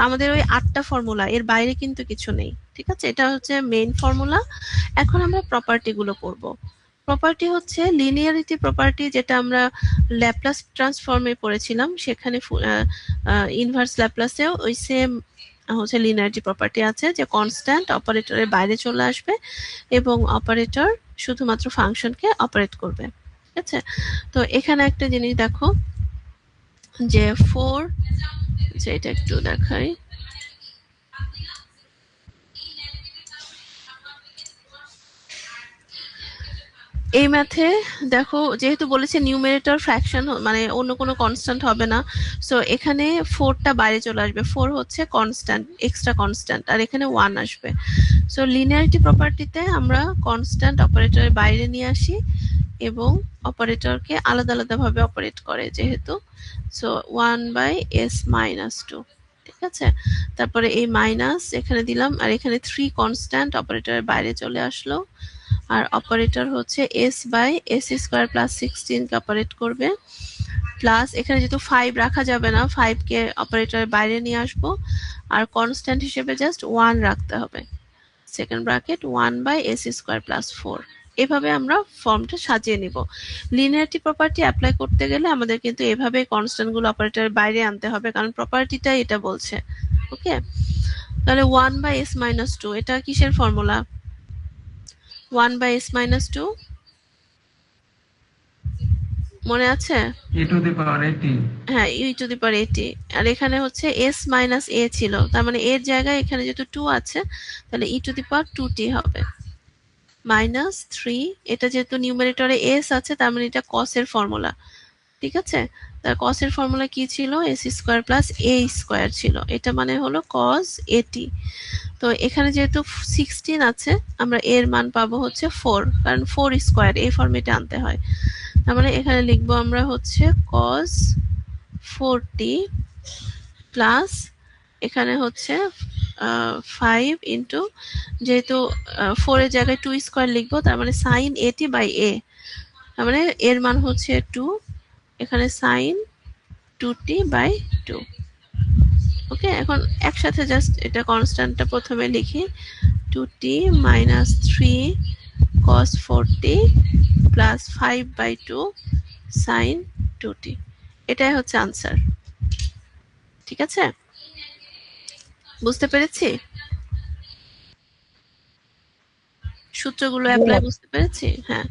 আমাদের ওই 8টা ফর্মুলা, এর বাইরে কিন্তু কিছু নেই। ঠিক আছে, এটা হচ্ছে মেইন ফর্মুলা। এখন আমরা প্রপার্টি গুলো করব। প্রপার্টি হচ্ছে লিনিয়ারিটি প্রপার্টি, যেটা আমরা ল্যাপ্লাস ট্রান্সফর্মে পড়েছিলাম, সেখানে ইনভার্স ল্যাপ্লাসেও ওই সেম হচ্ছে লিনিয়ারিটি প্রপার্টি আছে, যে কনস্ট্যান্ট অপারেটরের বাইরে চলে আসবে এবং অপারেটর শুধুমাত্র ফাংশনকে অপারেট করবে। ঠিক আছে, তো এখানে একটা জিনিস দেখো যে 4, এটা একটু দেখাই। এই ম্যাথে দেখো, যেহেতু বলেছে নিউমেরেটর ফ্র্যাকশন মানে অন্য কোনো কনস্ট্যান্ট হবে না, সো এখানে 4টা বাইরে চলে আসবে। 4 হচ্ছে কনস্ট্যান্ট, এক্সট্রা কনস্ট্যান্ট, আর এখানে 1 আসবে। সো লিনিয়ারিটি প্রপার্টিতে আমরা কনস্ট্যান্ট অপারেটরের বাইরে নিয়ে আসি এবং অপারেটরকে আলাদা আলাদা ভাবে অপারেট করে যেহেতু, সো 1/s-2। ঠিক আছে, তারপরে এই মাইনাস এখানে দিলাম, আর এখানে 3 কনস্ট্যান্ট অপারেটরের বাইরে চলে আসলো, আর অপারেটর হচ্ছে s/s² + 16 কে অপারেট করবে, প্লাস এখানে যেহেতু 5 রাখা যাবে না, 5 কে অপারেটরের বাইরে নিয়ে আসবো, আর কনস্ট্যান্ট হিসেবে জাস্ট 1 রাখতে হবে, সেকেন্ড ব্র্যাকেট 1/s² + 4। এভাবে আমরা ফর্মটা সাজিয়ে নিব। লিনিয়ারিটি প্রপার্টি অ্যাপ্লাই করতে গেলে আমাদের কিন্তু এভাবে কনস্ট্যান্ট গুলো অপারেটরের বাইরে আনতে হবে, কারণ প্রপার্টিটা এটা বলছে। ওকে, তাহলে 1/s-2 এটা কিসের ফর্মুলা? 1/s-2 মনে আছে? হ্যাঁ, e⁻at। আর এখানে হচ্ছে s-a ছিল, তার মানে এর জায়গায় এখানে যেহেতু 2 আছে, তাহলে e⁻2t হবে -3। এটা যেহেতু নিউমারেটরে s আছে, তার মানে এটা cos এর ফর্মুলা। ঠিক আছে, তার cos এর ফর্মুলা কি ছিল? s² + a² ছিল, এটা মানে হলো cos at। তো এখানে যেহেতু 16 আছে, আমরা এর মান পাবো হচ্ছে 4, কারণ 4² এই ফর্মেটে আনতে হয়। তার মানে এখানে লিখবো আমরা হচ্ছে cos 4t প্লাস এখানে হচ্ছে 5 ইন্টু, যেহেতু 4 এর জায়গায় 2² লিখবো, তার মানে sin at/a, তার মানে এর মান হচ্ছে 2, এখানে sin 2t/2। ওকে, এখন একসাথে জাস্ট এটা কনস্ট্যান্টটা প্রথমে লিখি, 2t - 3 cos 4t plus 5/2 sin 2t। এটাই হচ্ছে আনসার। ঠিক আছে, বুঝতে পেরেছি? সূত্রগুলো অ্যাপ্লাই বুঝতে পেরেছি? হ্যাঁ,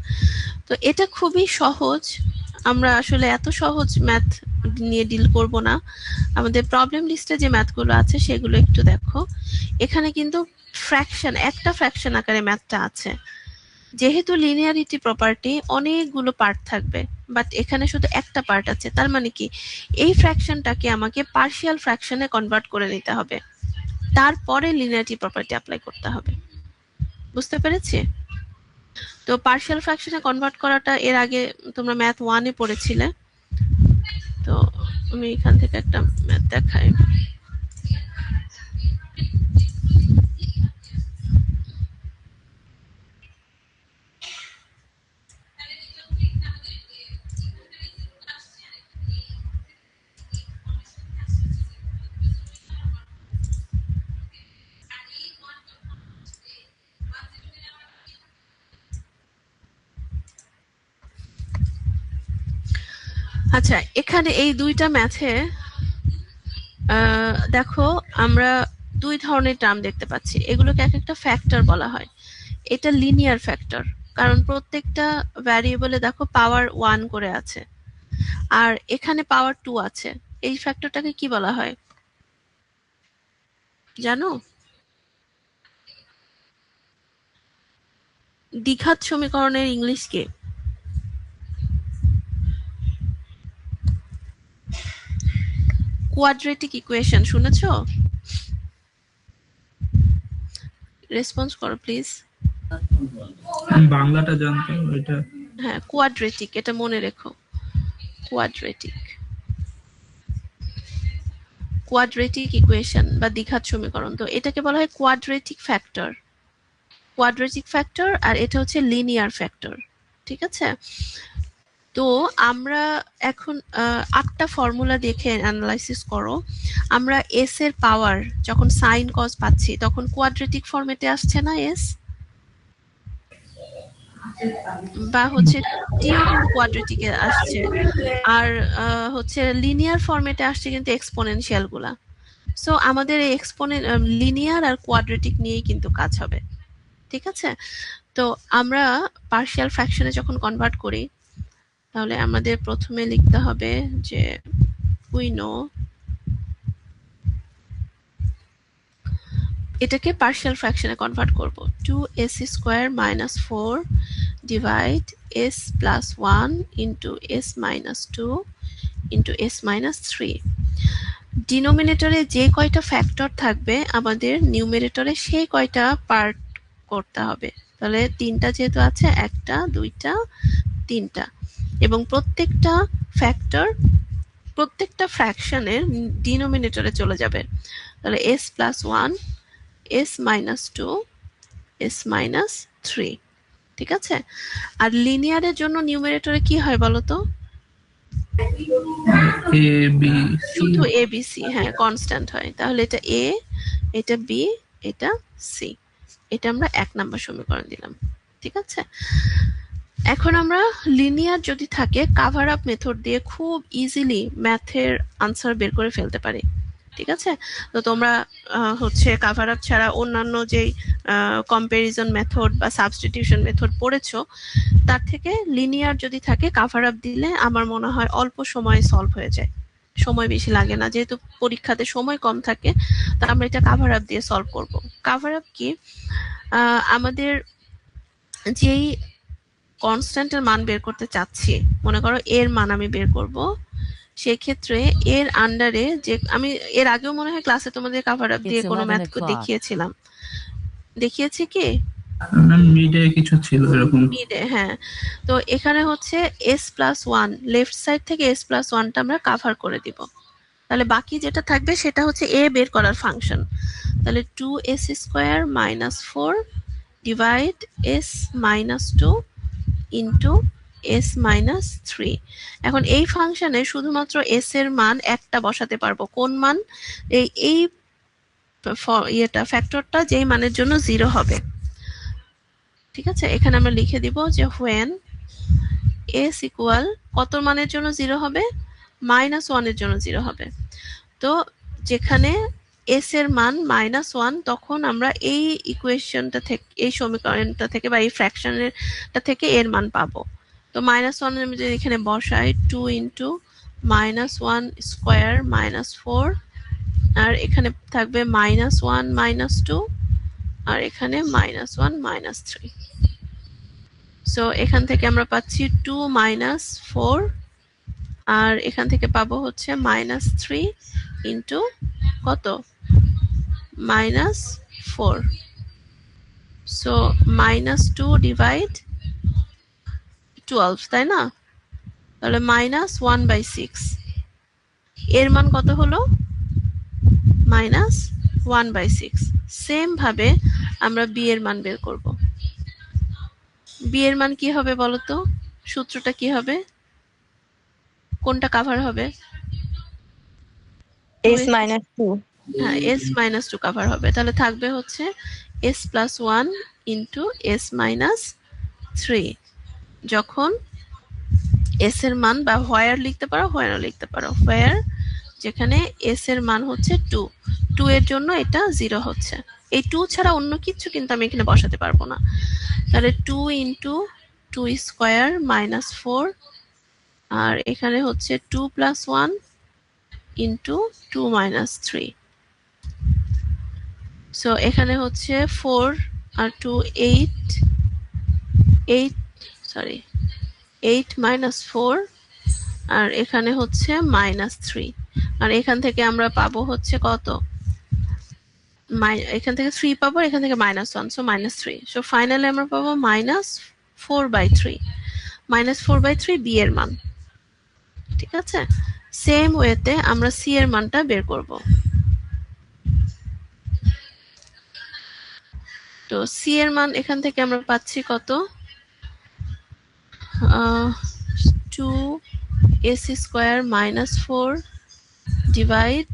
তো এটা খুবই সহজ। আমরা আসলে এত সহজ ম্যাথ নিয়ে ডিল করব না। আমাদের প্রবলেম লিস্টে যে ম্যাথগুলো আছে সেগুলো একটু দেখো। এখানে কিন্তু ফ্র্যাকশন, একটা ফ্র্যাকশন আকারে ম্যাথটা আছে। যেহেতু লিনিয়ারিটি প্রপার্টি অনেকগুলো পার্ট থাকবে, বাট এখানে শুধু একটা পার্ট আছে, তার মানে কি এই ফ্র্যাকশনটাকে আমাকে পার্শিয়াল ফ্র্যাকশনে কনভার্ট করে নিতে হবে, তারপরে লিনিয়ারিটি প্রপার্টি অ্যাপ্লাই করতে হবে। বুঝতে পেরেছি? তো পার্শিয়াল ফ্র্যাকশনে কনভার্ট করাটা এর আগে তোমরা ম্যাথ 1-এ পড়েছিলে। তো আমি এখান থেকে একটা ম্যাথ দেখাই। আচ্ছা, এখানে এই দুইটা ম্যাথে দেখো আমরা দুই ধরনের টার্ম দেখতে পাচ্ছি, এগুলোকে এক একটা ফ্যাক্টর বলা হয়। এটা লিনিয়ার ফ্যাক্টর, কারণ প্রত্যেকটা ভ্যারিয়েবলে দেখো পাওয়ার 1 করে আছে, আর এখানে পাওয়ার 2 আছে। এই ফ্যাক্টরটাকে কি বলা হয় জানো? দ্বিঘাত সমীকরণের ইংলিশ কি? কোয়াড্রেটিক ইকুয়েশন, শুনেছো? রেসপন্স করো প্লিজ। বাংলাটা জানতাম এটা। হ্যাঁ, কোয়াড্রেটিক, এটা মনে রেখো, কোয়াড্রেটিক। কোয়াড্রেটিক ইকুয়েশন বা দ্বিঘাত সমীকরণ, তো এটাকে বলা হয় কোয়াড্রেটিক ফ্যাক্টর। কোয়াড্রেটিক ফ্যাক্টর, আর এটা হচ্ছে লিনিয়ার ফ্যাক্টর। ঠিক আছে, তো তো আমরা এখন 8টা ফর্মুলা দেখে অ্যানালাইসিস করো। আমরা এস এর পাওয়ার যখন সাইন কজ পাচ্ছি তখন কোয়াড্রেটিক ফর্মেটে আসছে না এস, বা হচ্ছে টিও কিন্তু কোয়াড্রেটিকে আসছে, আর হচ্ছে লিনিয়ার ফর্মেটে আসছে কিন্তু এক্সপোনেনশিয়াল গুলা। সো আমাদের এই লিনিয়ার আর কোয়াড্রেটিক নিয়েই কিন্তু কাজ হবে, ঠিক আছে? তো আমরা পার্শিয়াল ফ্র্যাকশনে যখন কনভার্ট করি তাহলে আমাদের প্রথমে লিখতে হবে যে উই নো, এটাকে পার্শিয়াল ফ্র্যাকশনে কনভার্ট করব। 2s square minus 4 divide s plus 1 into s minus 2 into s minus 3। ডিনোমিনেটরে যে কয়টা ফ্যাক্টর থাকবে আমাদের নিউমেরেটরে সেই কয়টা পার্ট করতে হবে। তাহলে 3টা যেহেতু আছে, 1টা 2টা 3টা, এবং প্রত্যেকটা ফ্যাক্টর প্রত্যেকটা ফ্র্যাকশনের ডিনোমিনেটরে চলে যাবে। তাহলে s plus 1, s minus 2, s minus 3, ঠিক আছে? আর লিনিয়ারের জন্য নিউমেরেটরে কি হয় বলতো? শুধু এ বি সি, হ্যাঁ কনস্ট্যান্ট হয়। তাহলে এটা এ, এটা বি, এটা সি। এটা আমরা 1 নাম্বার সমীকরণ দিলাম, ঠিক আছে? এখন আমরা লিনিয়ার যদি থাকে কাভার আপ মেথড দিয়ে খুব ইজিলি ম্যাথের আনসার বের করে ফেলতে পারি, ঠিক আছে? তো তোমরা হচ্ছে কাভার আপ ছাড়া অন্যান্য যেই কম্পারিজন মেথড বা সাবস্টিটিউশন মেথড পড়েছো তার থেকে লিনিয়ার যদি থাকে কাভার আপ দিলে আমার মনে হয় অল্প সময়ে সলভ হয়ে যায়, সময় বেশি লাগে না। যেহেতু পরীক্ষাতে সময় কম থাকে তা আমরা এটা কাভার আপ দিয়ে সলভ করব। কাভার আপ কি? আমাদের যেই কনস্ট্যান্টের মান বের করতে চাচ্ছি, মনে করো এর মান আমি বের করব, সেক্ষেত্রে এর আন্ডারে যে আমি এর আগেও মনে হয় ক্লাসে তোমাদের কাভার আপ দিয়ে কোনো ম্যাথ দেখিয়েছিলাম, দেখিয়েছি কি? মিডে কিছু ছিল এরকম। মিডে, হ্যাঁ। তো এখানে হচ্ছে s প্লাস 1, লেফট সাইড থেকে s প্লাস 1টা আমরা কাভার করে দিব। তাহলে বাকি যেটা থাকবে সেটা হচ্ছে a বের করার ফাংশন। তাহলে 2s square minus 4 divide s minus 2 into s minus 3। এখন এই ফাংশনে শুধুমাত্র s এর মান একটা বসাতে পারবো। কোন মান? এই ফ্যাক্টরটা যেই মানের জন্য 0 হবে, ঠিক আছে? এখানে আমরা লিখে দিব যে when s ইকুয়াল কত মানের জন্য 0 হবে? -1 এর জন্য 0 হবে। তো যেখানে s এর মান -1 তখন আমরা এই ইকুয়েশনটা থেকে, এই সমীকরণটা থেকে বা এই ফ্র্যাকশনটা থেকে এর মান পাবো। তো -1 আমি যদি এখানে বসাই 2 ইন্টু -1 স্কোয়ার -4, আর এখানে থাকবে -1 -2, আর এখানে -1 -3। সো এখান থেকে আমরা পাচ্ছি 2 -4, আর এখান থেকে পাবো হচ্ছে -3 ইন্টু কত? -4। সো -2 ডিভাইড 12, তাই না? তাহলে -1/6। এর মান কত হলো? -1/6। সেম ভাবে আমরা বি এর মান বের করব। বি এর মান কি হবে বলতো? সূত্রটা কি হবে? কোনটা কাভার হবে? s minus 2। হ্যাঁ, s minus 2 কাভার হবে। তাহলে থাকবে হচ্ছে s plus 1 into s minus 3। যখন s এর মান, বা হোয়ার লিখতে পারো, হোয়ারও লিখতে পারো, হোয়ার যেখানে s এর মান হচ্ছে 2 এর জন্য এটা 0 হচ্ছে। এই 2 ছাড়া অন্য কিছু কিন্তু আমি এখানে বসাতে পারবো না। তাহলে 2 ইন্টু 2 স্কোয়ার মাইনাস 4, আর এখানে হচ্ছে 2 প্লাস 1 ইন্টু 2 মাইনাস 3। সো এখানে হচ্ছে 4 আর 2 8 মাইনাস 4, আর এখানে হচ্ছে -3, আর এখান থেকে আমরা পাবো হচ্ছে কত? এখান থেকে 3 পাবো, এখান থেকে -1, সো -3। সো ফাইনালি আমরা পাবো -4/3। -4/3 বি এর মান, ঠিক আছে? সেম ওয়েতে আমরা সি এর মানটা বের করব। তো সি এর মান এখান থেকে আমরা পাচ্ছি কত? 2 s square minus 4 divide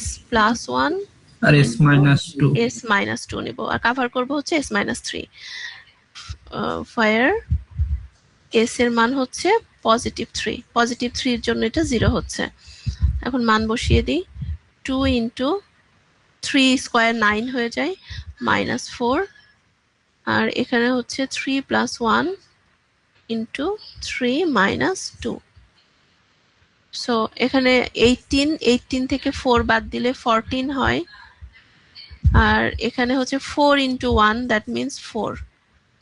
s plus 1 আর s মাইনাস 2 s মাইনাস 2 নিব আর কভার করব হচ্ছে s মাইনাস 3 ফায়ার s এর মান হচ্ছে পজিটিভ 3 পজিটিভ 3 এর জন্য এটা 0 হচ্ছে এখন মান বসিয়ে দিই 2 ইনটু 3 স্কয়ার 9 হয়ে যায় মাইনাস 4 আর এখানে হচ্ছে 3 প্লাস 1 ইনটু 3 মাইনাস 2 সো এখানে 18 থেকে 4 বাদ দিলে 14 হয় আর এখানে হচ্ছে 4 ইনটু 1 দ্যাট মিন্স 4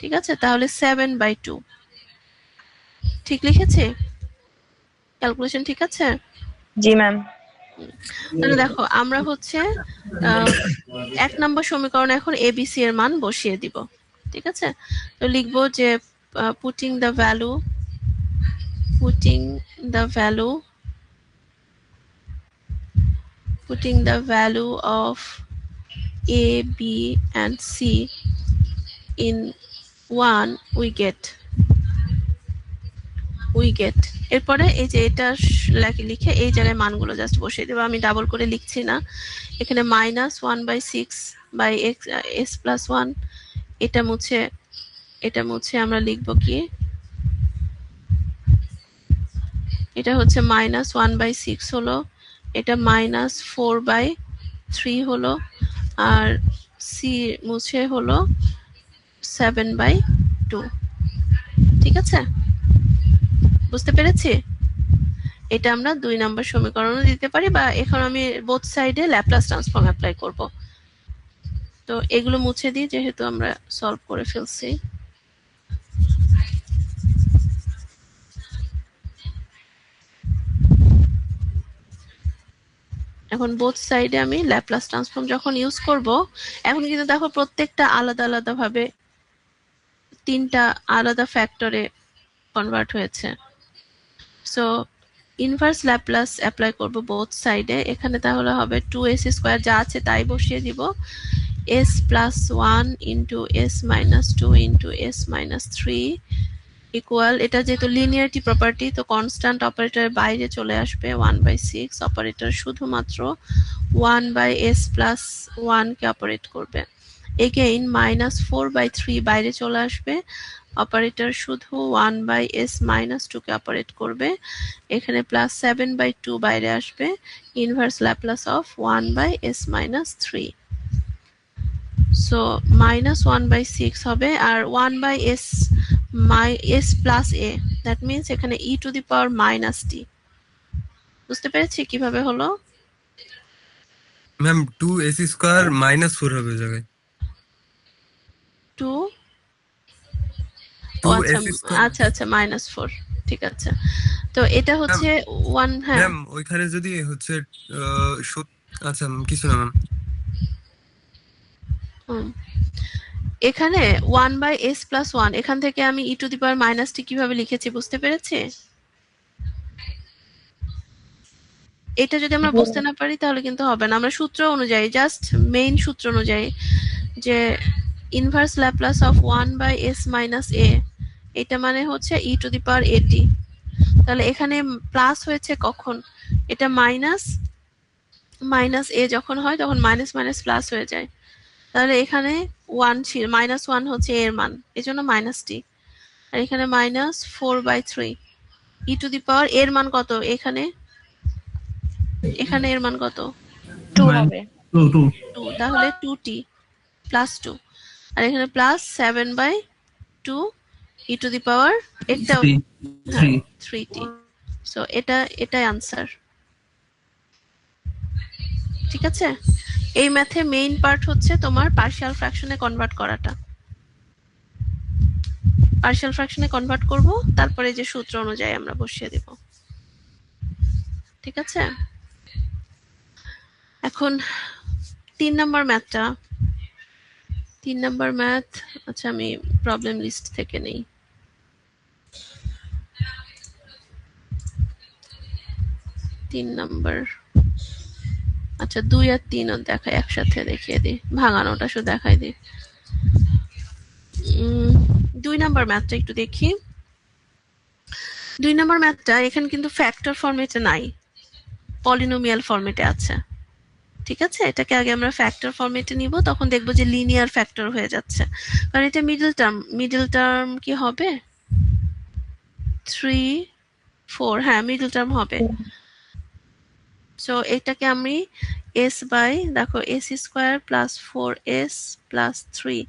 ঠিক আছে তাহলে 7/2 ঠিক লিখেছি ক্যালকুলেশন ঠিক আছে জি ম্যাম তাহলে দেখো আমরা হচ্ছে 1 নম্বর সমীকরণ এখন এবিসি এর মান বসিয়ে দিব ঠিক আছে তো লিখবো যে putting the value of A, B and C in 1 we get এরপরে এই যে এটা লিখে এই জায়গায় মানগুলো জাস্ট বসিয়ে দেবো আমি ডাবল করে লিখছি না এখানে মাইনাস 1/6 বাই s প্লাস 1 এটা মুছে আমরা লিখবো কি এটা হচ্ছে মাইনাস 1/6 হলো এটা মাইনাস 4/3 হলো আর সি মুছে হলো 7/2 ঠিক আছে বুঝতে পেরেছি এটা আমরা 2 নম্বর সমীকরণও দিতে পারি বা এখন আমি বোথ সাইডে ল্যাপ্লাস ট্রান্সফর্ম অ্যাপ্লাই করব তো এগুলো মুছে দিই যেহেতু আমরা সলভ করে ফেলছি এখন বোথ সাইডে আমি ল্যাপ্লাস ট্রান্সফর্ম যখন ইউজ করব এখন কিন্তু দেখো প্রত্যেকটা আলাদা আলাদা ভাবে তিনটা আলাদা ফ্যাক্টরে কনভার্ট হয়েছে সো ইনভার্স ল্যাপ্লাস অ্যাপ্লাই করব বোথ সাইডে এখানে তাহলে হবে 2s স্কয়ার যা আছে তাই বসিয়ে দিব s plus 1 into s minus 2 into s minus 3 equal এটা যেহেতু লিনিয়ারিটি প্রপার্টি তো কনস্ট্যান্ট অপারেটরের বাইরে চলে আসবে 1/6 অপারেটর শুধুমাত্র 1/s প্লাস 1 কে অপারেট করবে এগেইন মাইনাস 4/3 বাইরে চলে আসবে অপারেটর শুধু 1/s মাইনাস 2 কে অপারেট করবে এখানে প্লাস 7/2 বাইরে আসবে inverse Laplace of 1/s minus 3 so minus 1/6 হবে আর 1/s s plus a that means এখানে e to the power minus t বুঝতে পেরেছি কিভাবে হলো ম্যাম 2s স্কয়ার মাইনাস 4 হবে জায়গায় 2 আচ্ছা আচ্ছা মাইনাস 4 ঠিক আছে তো এটা হচ্ছে 1 হ্যাঁ ম্যাম ওইখানে যদি হচ্ছে আচ্ছা কিছু না ম্যাম এখানে 1/s প্লাস 1 এখান থেকে আমি e to the power minus t কিভাবে লিখেছি বুঝতে পেরেছি এটা যদি আমরা বুঝতে না পারি তাহলে কিন্তু হবে না আমরা সূত্র অনুযায়ী জাস্ট মেইন সূত্র অনুযায়ী যে inverse Laplace of 1/s minus a এটা মানে হচ্ছে e to the power at তাহলে এখানে প্লাস হয়েছে কখন এটা মাইনাস a যখন হয় তখন মাইনাস মাইনাস প্লাস হয়ে যায় তাহলে এখানে 1 ছিল মাইনাস 1 হচ্ছে এর মান এজন্য মাইনাস t আর এখানে মাইনাস 4/3 e টু দি পাওয়ার এর মান কত এখানে এর মান কত 2 হবে 2 তাহলে 2t প্লাস 2 আর এখানে প্লাস 7/2 e টু দি পাওয়ার এটা 3t সো এটাই আনসার ঠিক আছে এই ম্যাথে মেইন পার্ট হচ্ছে তোমার পার্শিয়াল ফ্র্যাকশনে কনভার্ট করাটা পার্শিয়াল ফ্র্যাকশনে কনভার্ট করব তারপরে যে সূত্র অনুযায়ী আমরা বসিয়ে দেব ঠিক আছে এখন 3 নম্বর ম্যাথটা 3 নম্বর ম্যাথ আচ্ছা আমি প্রবলেম লিস্ট থেকে নেই 3 নম্বর আচ্ছা 2 আর 3 দেখাই একসাথে দেখিয়ে দিই ভাঙানোটা শুধু দেখাই দিই 2 নম্বর ম্যাথটা একটু দেখি 2 নম্বর ম্যাথটা এখানে কিন্তু ফ্যাক্টর ফরম্যাটে নাই, পলিনোমিয়াল ফরম্যাটে আছে। ঠিক আছে, এটাকে আগে আমরা ফ্যাক্টর ফরম্যাটে নিব, তখন দেখবো যে লিনিয়ার ফ্যাক্টর হয়ে যাচ্ছে, কারণ এটা মিডল টার্ম কি হবে 3 4, হ্যাঁ মিডল টার্ম হবে। সো এটাকে আমি s বাই দেখো s square plus 4s plus 3,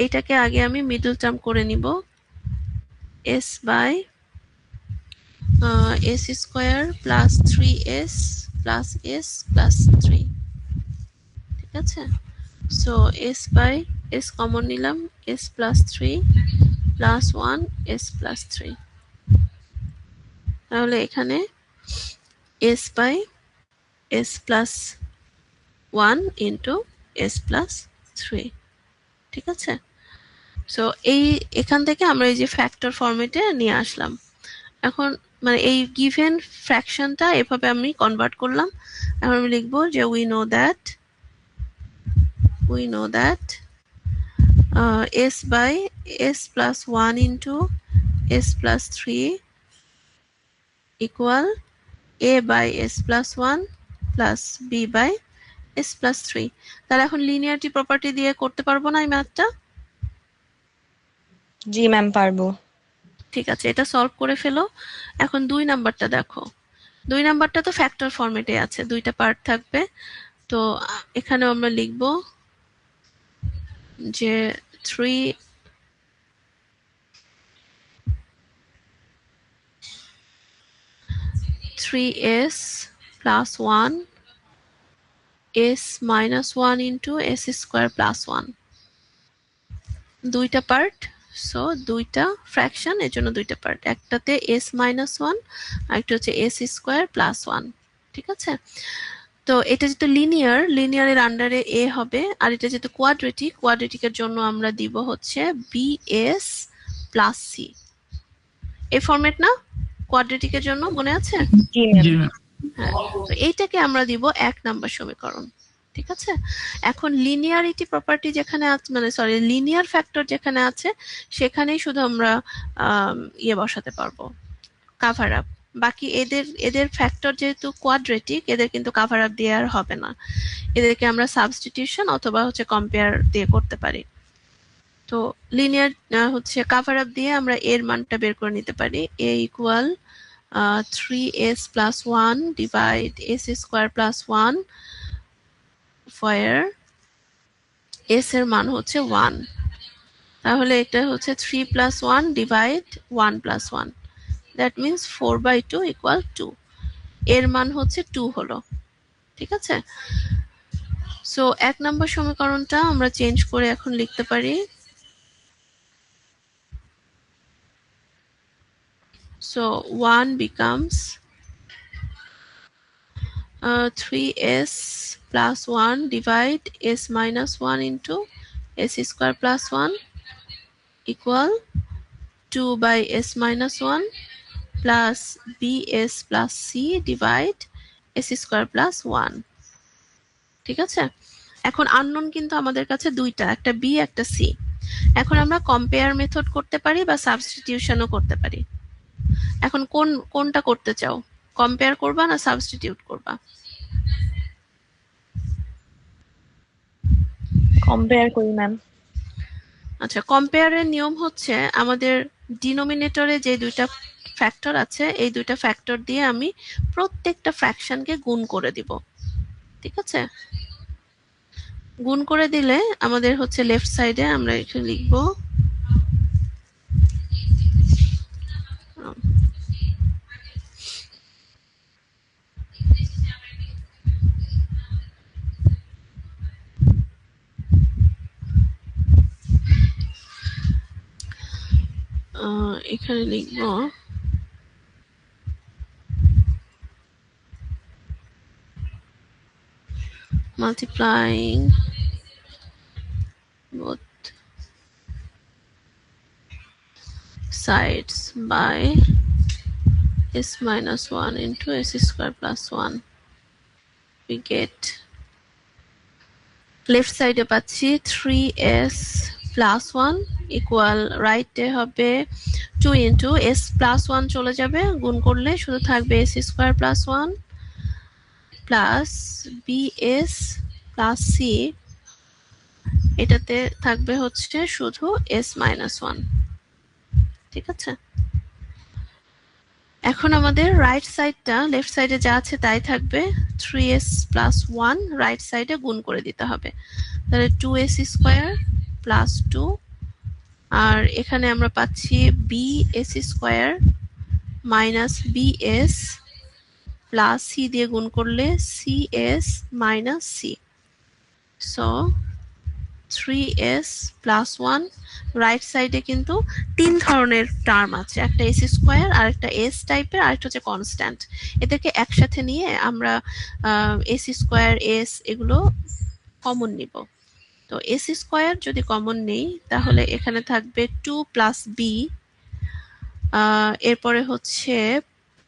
এটাকে আগে আমি মিডল টার্ম করে নিব s by s square plus 3s plus s plus 3। ঠিক আছে, so s by s common নিলাম, s plus 3 plus 1 s plus 3, তাহলে এখানে s by s plus 1 into s plus 3। ঠিক আছে, সো এখান থেকে আমরা এই যে ফ্যাক্টর ফরম্যাটে নিয়ে আসলাম। এখন মানে এই গিভেন ফ্র্যাকশনটা এভাবে আমি কনভার্ট করলাম। এখন আমি লিখবো যে we know that s by s plus 1 into s plus 3 equal a by s plus 1 plus b by s plus 3। তাহলে এখন লিনিয়ারিটি প্রপার্টি দিয়ে করতে পারবো না এই ম্যাথটা? জি ম্যাম পারবো। ঠিক আছে, এটা সলভ করে ফেলো। এখন 2 নাম্বারটা দেখো, 2 নাম্বারটা তো ফ্যাক্টর ফরম্যাটে আছে, দুইটা পার্ট থাকবে। তো এখানে আমরা লিখব যে 3s plus 1 s minus 1 into s square plus 1, দুইটা পার্ট। সো দুইটা ফ্র্যাকশন, এর জন্য দুইটা পার্ট, একটাতে s minus 1 আর একটা হচ্ছে s স্কয়ার প্লাস 1। ঠিক আছে, তো এটা যেহেতু লিনিয়ারের আন্ডারে a হবে, আর এটা যেহেতু কোয়াড্রেটিকের জন্য আমরা দিব হচ্ছে bs প্লাস c। এই ফরম্যাট না কোয়াড্রেটিকের জন্য, মনে আছে? জি ম্যাম। জি ম্যাম। হ্যাঁ, তো এইটাকে আমরা দিব 1 নাম্বার সমীকরণ। ঠিক আছে, এখন লিনিয়ারিটি প্রপার্টি যেখানে আছে, মানে সরি লিনিয়ার ফ্যাক্টর যেখানে আছে, সেখানেই শুধু আমরা বসাতে পারবো কাভার আপ। বাকি এদের ফ্যাক্টর যেহেতু কোয়াড্রেটিক, এদের কিন্তু কাভার আপ দিয়ে আর হবে না, এদেরকে আমরা সাবস্টিটিউশন অথবা হচ্ছে কম্পেয়ার দিয়ে করতে পারি। তো লিনিয়ার হচ্ছে কাভার আপ দিয়ে আমরা এর মানটা বের করে নিতে পারি, a equal 3s plus 1 divide s square plus 1 where s এর মান হচ্ছে 1। তাহলে এটা হচ্ছে 3 plus 1 divide 1 plus 1, that means 4/2 equal 2, এর মান হচ্ছে 2 হলো। ঠিক আছে, সো 1 নম্বর সমীকরণটা আমরা চেঞ্জ করে এখন লিখতে পারি, so 1 becomes 3s plus 1 divide s minus 1 into s square plus 1 equal 2 by s minus 1 plus bs plus c divide s square plus 1। ঠিক আছে, এখন আননোন কিন্তু আমাদের কাছে দুইটা, একটা b একটা c। এখন আমরা কম্পেয়ার মেথড করতে পারি বা সাবস্টিটিউশনও করতে পারি। এখন কোনটা করতে চাও, কম্পেয়ার করবা না সাবস্টিটিউট করবা? কম্পেয়ার করি ম্যাম। আচ্ছা, কম্পেয়ারের নিয়ম হচ্ছে আমাদের ডিনোমিনেটরে যে দুইটা ফ্যাক্টর আছে, এই দুইটা ফ্যাক্টর দিয়ে আমি প্রত্যেকটা ফ্র্যাকশনকে গুণ করে দিব। ঠিক আছে, গুণ করে দিলে আমাদের হচ্ছে লেফট সাইডে আমরা এখানে লিখব এখানে লিখব multiplying both sides by s minus 1 into s square plus 1, we get left সাইডে পাচ্ছি 3s প্লাস 1 ইকুয়াল রাইটে হবে 2 ইন্টু এস প্লাস 1 চলে যাবে, গুণ করলে শুধু থাকবে s square plus 1 plus b s plus c, এটাতে থাকবে হচ্ছে শুধু এস মাইনাস 1। ঠিক আছে, এখন আমাদের রাইট সাইডটা লেফট সাইডে যা আছে তাই থাকবে, 3s প্লাস 1 রাইট সাইডে গুণ করে দিতে হবে, তাহলে 2s স্কোয়ার প্লাস 2, আর এখানে আমরা পাচ্ছি bs square minus bs plus c দিয়ে গুণ করলে cs minus c. So 3s plus 1, right সাইডে কিন্তু তিন ধরনের টার্ম আছে, একটা এস স্কোয়ার, আর একটা এস টাইপের, আর একটা হচ্ছে কনস্ট্যান্ট। এদেরকে একসাথে নিয়ে আমরা এস স্কোয়ার এস এগুলো কমন নিব। তো এস স্কোয়ার যদি কমন নেই তাহলে এখানে থাকবে 2 প্লাস বি, এরপরে হচ্ছে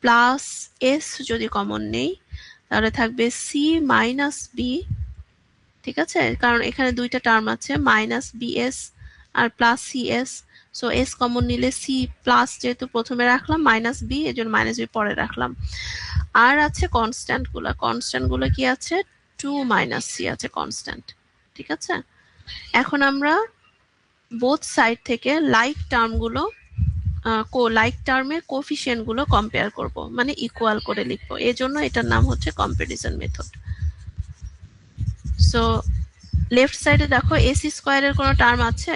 প্লাস এস যদি কমন নেই তাহলে থাকবে সি মাইনাস বি। ঠিক আছে, কারণ এখানে দুইটা টার্ম আছে, মাইনাস বিএস আর plus CS. So S common নিলে সি প্লাস যেহেতু প্রথমে রাখলাম, মাইনাস বি এর জন্য মাইনাস বি পরে রাখলাম। আর আছে কনস্ট্যান্ট গুলো কি আছে, 2 মাইনাস সি আছে কনস্ট্যান্ট। ঠিক আছে, এখন আমরা বোথ সাইড থেকে লাইক টার্মের কোফিশিয়েন্ট গুলো কম্পেয়ার করব, মানে ইকুয়াল করে লিখবো, এর জন্য এটার নাম হচ্ছে কম্পারিজন মেথড। সো লেফট সাইডে দেখো এস স্কোয়ারের কোনো টার্ম আছে?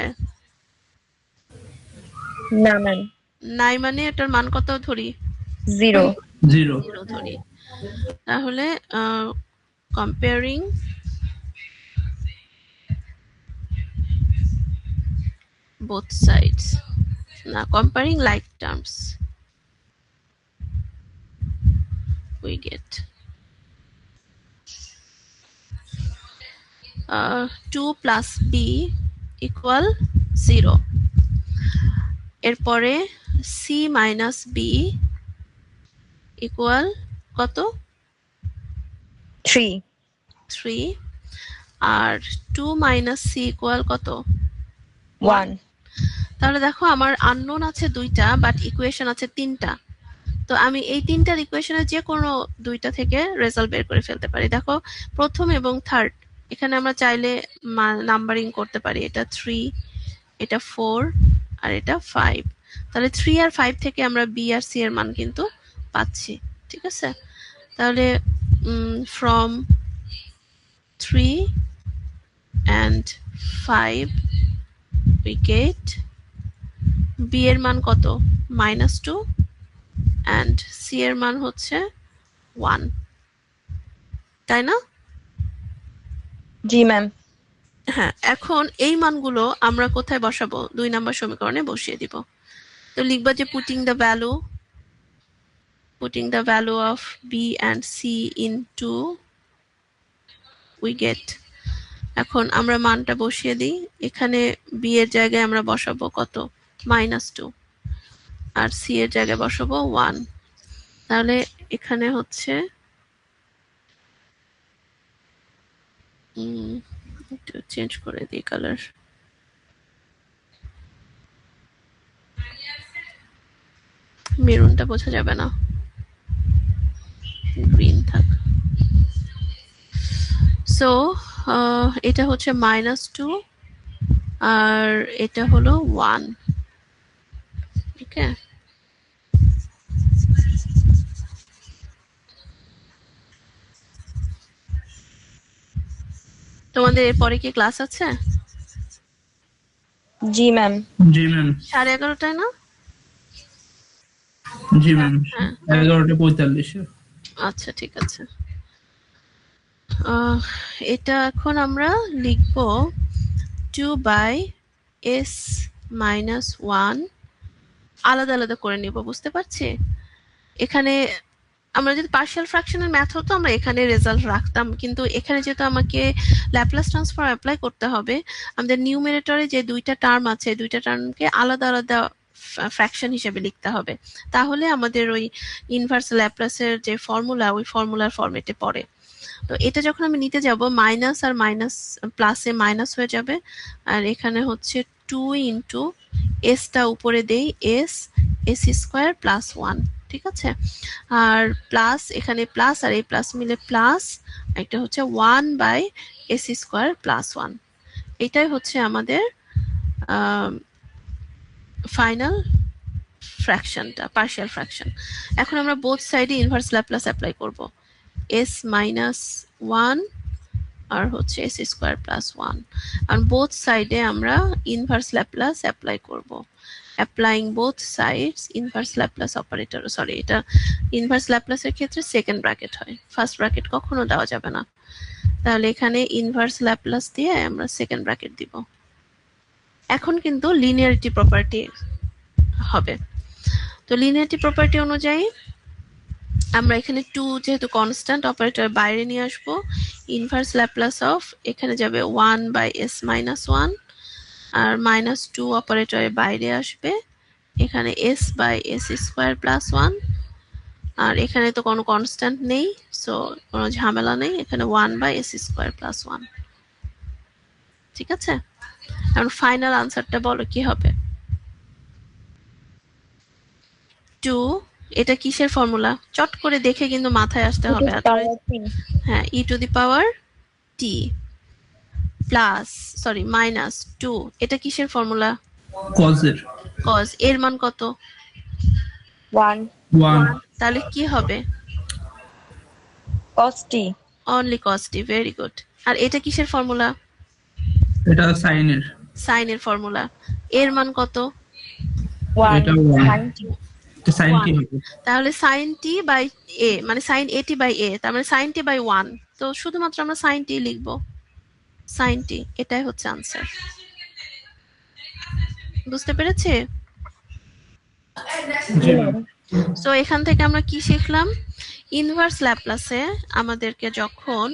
না ম্যাম। নাই, মানে এটার মান কত ধরি? 0 0 ধরি। তাহলে কম্পেয়ারিং both sides, না comparing like terms, we get 2 plus b equal 0, এরপরে c minus b equal কত? 3, আর 2 minus c equal কত? 1। তাহলে দেখো আমার আননোন আছে দুইটা, বাট ইকুয়েশন আছে তিনটা। তো আমি এই তিনটার ইকুয়েশনের যে কোনো দুইটা থেকে রেজাল্ট বের করে ফেলতে পারি। দেখো প্রথম এবং থার্ড, এখানে আমরা চাইলে নাম্বারিং করতে পারি, এটা 3, এটা 4, আর এটা 5। তাহলে 3 আর 5 থেকে আমরা বি আর সি এর মান কিন্তু পাচ্ছি। ঠিক আছে, তাহলে from 3 and 5 we get b এর মান কত? -2, and c এর মান হচ্ছে 1, তাই না? জি ম্যাম। হ্যাঁ, এখন এই মানগুলো আমরা কোথায় বসাবো? 2 নম্বর সমীকরণে বসিয়ে দিব। তো লিখবা যে putting the value of b and c into we get, এখন আমরা মানটা বসিয়ে দিই। এখানে b এর জায়গায় আমরা বসাবো কত? -2, আর c এর জায়গায় বসাবো 1। তাহলে এখানে হচ্ছে একটু চেঞ্জ করে দিই কালার, মেরুনটা বোঝা যাবে না, গ্রিন থাক। সো এটা হচ্ছে -2 আর এটা হলো 1। ওকে, তোমাদের এরপরে কি ক্লাস আছে? জি ম্যাম। 11:30টায় না? জি ম্যাম, হ্যাঁ। 11:45। আচ্ছা, ঠিক আছে। এটা এখন আমরা লিখব 2/s-1 আলাদা আলাদা করে নিব, বুঝতে পারছি? এখানে আমরা যদি পার্শিয়াল ফ্র্যাকশনের ম্যাথ হতো আমরা এখানে রেজাল্ট রাখতাম, কিন্তু এখানে যেহেতু আমাকে ল্যাপ্লাস ট্রান্সফর্ম অ্যাপ্লাই করতে হবে, আমাদের নিউমেরেটরে যে দুইটা টার্ম আছে দুইটা টার্মকে আলাদা আলাদা ফ্র্যাকশন হিসেবে লিখতে হবে, তাহলে আমাদের ওই ইনভার্স ল্যাপ্লাসের যে ফর্মুলা ওই ফর্মুলার ফরম্যাটে পড়ে। তো এটা যখন আমি নিতে যাব, মাইনাস আর মাইনাস প্লাসে মাইনাস হয়ে যাবে, আর এখানে হচ্ছে টু ইন্টু এসটা উপরে দেই এস স্কোয়ার প্লাস 1, ঠিক আছে? আর প্লাস এখানে প্লাস আর এই প্লাস মিলে প্লাস, একটা হচ্ছে 1 বাই এস স্কোয়ার প্লাস 1। এটাই হচ্ছে আমাদের ফাইনাল ফ্র্যাকশনটা, পার্শিয়াল ফ্র্যাকশন। এখন আমরা বোথ সাইডে ইনভার্স ল্যাপ্লাস অ্যাপ্লাই করব। এস মাইনাস 1 আর হচ্ছে এস স্কোয়ার প্লাস 1, আর বোথ সাইডে আমরা ইনভার্স ল্যাপ্লাস অ্যাপ্লাই করব। Applying both sides inverse Laplace operator, sorry এটা ইনভার্স ল্যাপ্লাসের ক্ষেত্রে সেকেন্ড ব্র্যাকেট হয়, ফার্স্ট ব্র্যাকেট কখনো দেওয়া যাবে না। তাহলে এখানে ইনভার্স ল্যাপ্লাস দিয়ে আমরা সেকেন্ড ব্র্যাকেট দিব। এখন কিন্তু লিনিয়ারিটি প্রপার্টি হবে। তো লিনিয়ারিটি প্রপার্টি অনুযায়ী আমরা এখানে 2 যেহেতু কনস্ট্যান্ট অপারেটর বাইরে নিয়ে আসবো, ইনভার্স ল্যাপ্লাস অফ এখানে যাবে 1 বাই এস মাইনাস 1, আর মাইনাস 2 অপারেটরের বাইরে আসবে, এখানে s by s square plus 1, আর এখানে তো কোনো কনস্ট্যান্ট নেই, সো কোনো ঝামেলা নেই, এখানে 1 বাই এস স্কোয়ার প্লাস 1, ঠিক আছে? এখন ফাইনাল আনসারটা বলো কি হবে? 2, এটা কিসের ফর্মুলা? চট করে দেখে কিন্তু মাথায় আসতে হবে। হ্যাঁ, e to the power t plus sorry minus 2, এটা কিসের ফর্মুলা? কজের। কজ এর মান কত? 1 তাহলে কি হবে? cos t only cos t, very good. আর এটা কিসের ফর্মুলা? এটা সাইনের। সাইনের ফর্মুলা। এর মান কত? 1 এটা 1 এটা সাইন টি হবে। তাহলে sin t বাই a মানে sin at বাই a, তার মানে sin t বাই 1, তো শুধুমাত্র আমরা sin t লিখব, sin t, এটাই হচ্ছে আনসার। বুঝতে পেরেছি? জি ম্যাম। সো এখান থেকে আমরা কি শিখলাম? ইনভার্স ল্যাপ্লাসে আমাদেরকে যখন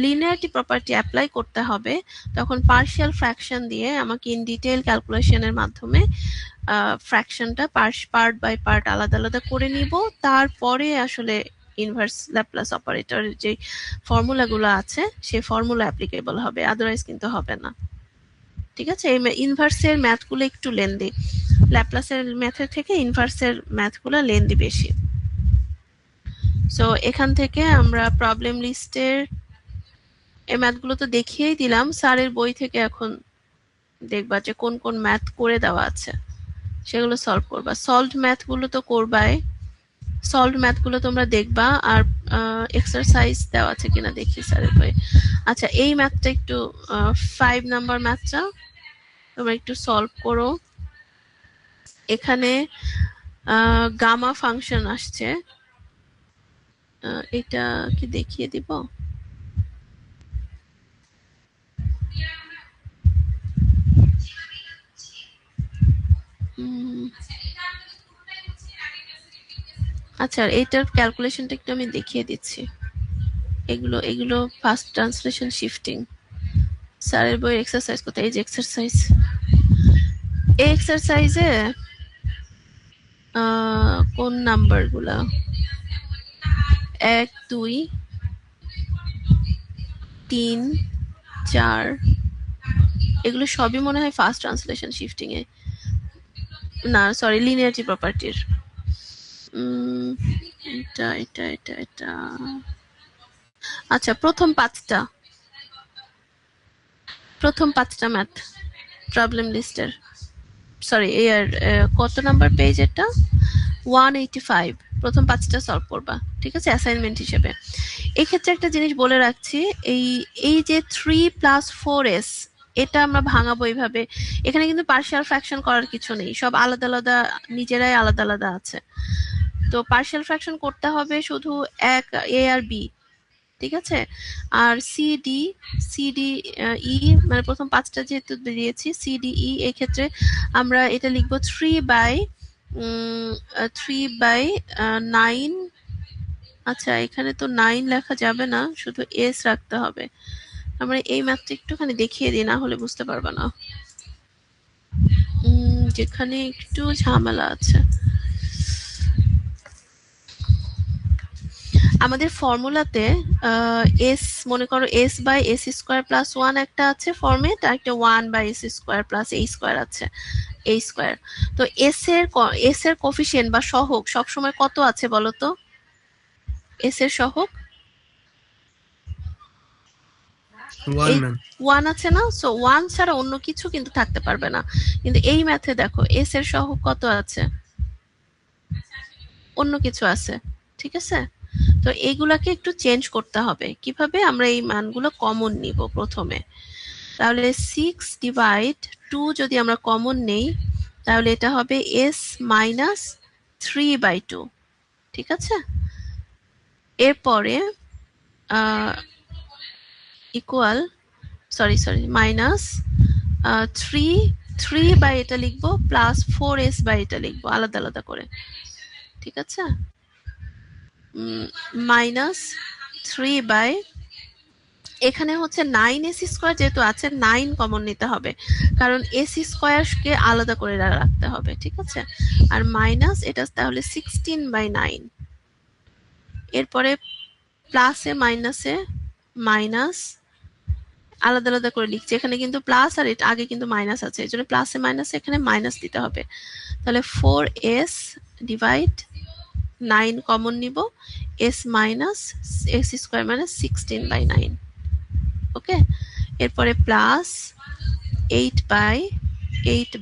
লিনিয়ারিটি প্রপার্টি অ্যাপ্লাই করতে হবে, তখন পার্শিয়াল ফ্র্যাকশন দিয়ে আমাকে ইন ডিটেইল ক্যালকুলেশনের মাধ্যমে ফ্র্যাকশনটা পার্ট বাই পার্ট আলাদা আলাদা করে নিব, তারপরে আসলে ইনভার্স ল্যাপ্লাস অপারেটরের যে ফর্মুলাগুলো আছে সেই ফর্মুলা অ্যাপ্লিকেবল হবে, আদারওয়াইজ কিন্তু হবে না, ঠিক আছে? এই ইনভার্সের ম্যাথগুলো একটু লেন্দি, ল্যাপ্লাসের ম্যাথের থেকে ইনভার্সের ম্যাথগুলো লেন্দি বেশি। সো এখান থেকে আমরা প্রবলেম লিস্টের এই ম্যাথগুলো তো দেখিয়েই দিলাম, স্যারের বই থেকে এখন দেখবা যে কোন কোন ম্যাথ করে দেওয়া আছে, সেগুলো সলভ করবা। সলভড ম্যাথগুলো তো করবাই, সলভড ম্যাথগুলো তোমরা দেখবা, আর এক্সারসাইজ দেওয়া আছে কিনা দেখি স্যারের বই। আচ্ছা, এই ম্যাথটা একটু 5 নাম্বার ম্যাথটা তোমরা একটু সলভ করো। এখানে গামা ফাংশন আসছে, এটা কি দেখিয়ে দিব? আচ্ছা, এইটার ক্যালকুলেশনটা একটু আমি দেখিয়ে দিচ্ছি। এগুলো ফার্স্ট ট্রান্সলেশন শিফটিং, স্যারের বইয়ের এক্সারসাইজ কোথায়? এই যে এক্সারসাইজ, এই এক্সারসাইজে কোন নাম্বারগুলা 1 2 3 4 এগুলো সবই মনে হয় ফার্স্ট ট্রান্সলেশন শিফটিং এ, না সরি লিনিয়ারিটি প্রপার্টির। এটা এটা এটা এটা আচ্ছা, প্রথম পাঁচটা ম্যাথ প্রবলেম লিস্টের, সরি এর কত নাম্বার পেজ? এটা 185, প্রথম 5টা সলভ করবা, ঠিক আছে, অ্যাসাইনমেন্ট হিসেবে। এক্ষেত্রে একটা জিনিস বলে রাখছি, এই যে 3 + 4s এটা আমরা ভাঙাবো এইভাবে। এখানে কিন্তু পার্শিয়াল ফ্র্যাকশন করার কিছু নেই, সব আলাদা আলাদা, নিজেরাই আলাদা আলাদা আছে। তো পার্শিয়াল ফ্র্যাকশন করতে হবে শুধু এক এ আর বি, ঠিক আছে? আর সিডি ই মানে প্রথম 5টা যেহেতু দিয়েছি সিডি ই, এই ক্ষেত্রে আমরা এটা লিখবো 3/9। আচ্ছা, এখানে তো 9 লেখা যাবে না, শুধু এস রাখতে হবে। আমরা এই ম্যাথটা একটুখানি দেখিয়ে দিই, না হলে বুঝতে পারবে না, যেখানে একটু ঝামেলা আছে। আমাদের ফর্মুলাতে এস মনে করো s by s square plus one একটা আছে ফর্মেট, আর একটা one by s square plus এই স্কোয়ার আছে, এই স্কোয়ার। তো এস এর কোফিসিয়েন্ট বা সহগ সবসময় কত আছে বলো তো? এস এর সহগ 1 ম্যাম। ওয়ান আছে না? সো ওয়ান ছাড়া অন্য কিছু কিন্তু থাকতে পারবে না। কিন্তু এই ম্যাথে দেখো এস এর সহগ কত আছে? অন্য কিছু আছে, ঠিক আছে? তো এইগুলাকে একটু চেঞ্জ করতে হবে। কিভাবে? আমরা এই মানগুলো কমন নিব প্রথমে। তাহলে 6 ডিভাইড 2 যদি আমরা কমন নেই তাহলে এটা হবে s মাইনাস 3/2, ঠিক আছে? এরপরে ইকুয়াল সরি মাইনাস 3 বাই এটা লিখবো প্লাস 4s বাই এটা লিখবো আলাদা আলাদা করে, ঠিক আছে? মাইনাস 3 বাই এখানে হচ্ছে 9s স্কোয়ার যেহেতু আছে 9 কমন নিতে হবে, কারণ s স্কোয়ারকে আলাদা করে রাখতে হবে, ঠিক আছে? আর মাইনাস এটা তাহলে 16/9। এরপরে প্লাসে মাইনাসে মাইনাস আলাদা আলাদা করে লিখছি, এখানে কিন্তু প্লাস আর এটা আগে কিন্তু মাইনাস আছে, এই জন্য প্লাসে মাইনাসে এখানে মাইনাস দিতে হবে। তাহলে 4s ডিভাইড 9 কমন নিব, s minus s square minus 16/9, ওকে? এরপরে প্লাস 8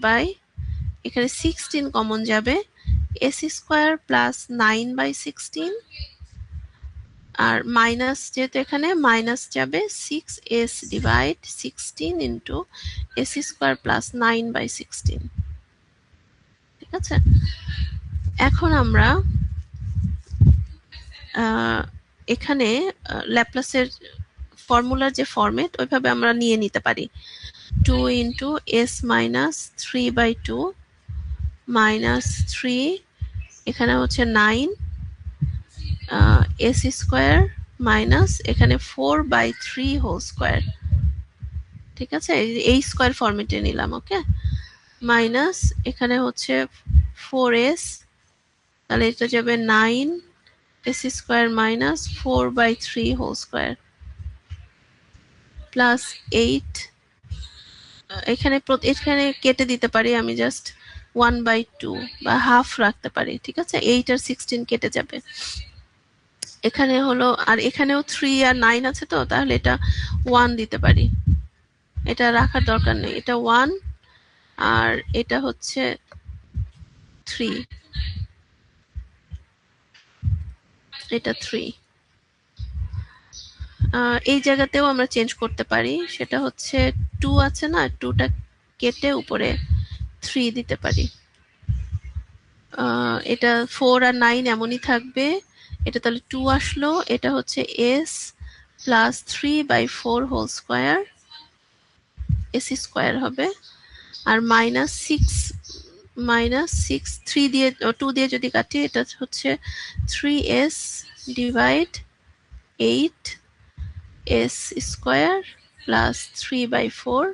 বাই এখানে 16 কমন যাবে, s স্কোয়ার প্লাস 9/16, আর মাইনাস যেহেতু এখানে মাইনাস যাবে 6s divide 16 into s square plus 9/16, ঠিক আছে? এখন আমরা এখানে ল্যাপ্লাসের ফর্মুলার যে ফরম্যাট ওইভাবে আমরা নিয়ে নিতে পারি। 2 ইন্টু s মাইনাস 3/2 মাইনাস 3, এখানে হচ্ছে 9 s স্কোয়ার মাইনাস এখানে 4/3 হোল স্কোয়ার, ঠিক আছে? এই স্কোয়ার ফরম্যাটে নিলাম, ওকে? মাইনাস এখানে হচ্ছে 4s, তাহলে এটা যাবে 9 s square minus 4/3 whole square plus 8, এখানে কেটে দিতে পারি আমি, জাস্ট 1/2 বা হাফ রাখতে পারি, ঠিক আছে? 8 আর 16 কেটে যাবে। এখানে হলো, আর এখানেও 3 আর 9 আছে, তো তাহলে এটা 1 দিতে পারি, এটা রাখার দরকার নেই, এটা 1 আর এটা হচ্ছে 3, এটা 3। এই জায়গাতেও আমরা চেঞ্জ করতে পারি, সেটা হচ্ছে 2 আছে না, 2টা কেটে উপরে 3 দিতে পারি। এটা 4 আর 9 এমনই থাকবে, এটা তাহলে 2 আসলো, এটা হচ্ছে s plus 3/4 whole square, s square হবে, আর মাইনাস 6 3 দিয়ে 2 দিয়ে যদি কাটি এটা হচ্ছে 3s divide 8 s square plus 3/4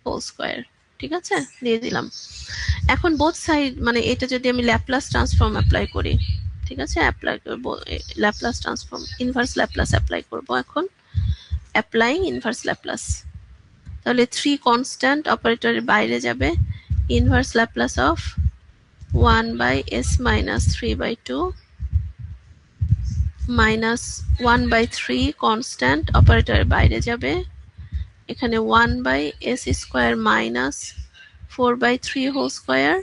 whole square, ঠিক আছে? দিয়ে দিলাম। এখন বোথ সাইড মানে এটা যদি আমি ল্যাপ্লাস ট্রান্সফর্ম অ্যাপ্লাই করি, ঠিক আছে? অ্যাপ্লাই করব Laplace transform, inverse Laplace apply করব এখন, অ্যাপ্লাইং ইনভার্স ল্যাপ্লাস। তাহলে 3 কনস্ট্যান্ট অপারেটরের বাইরে যাবে, inverse Laplace of 1/s minus 3/2 minus 1/3 constant অপারেটরের বাইরে যাবে, এখানে 1/s square minus 4/3 whole square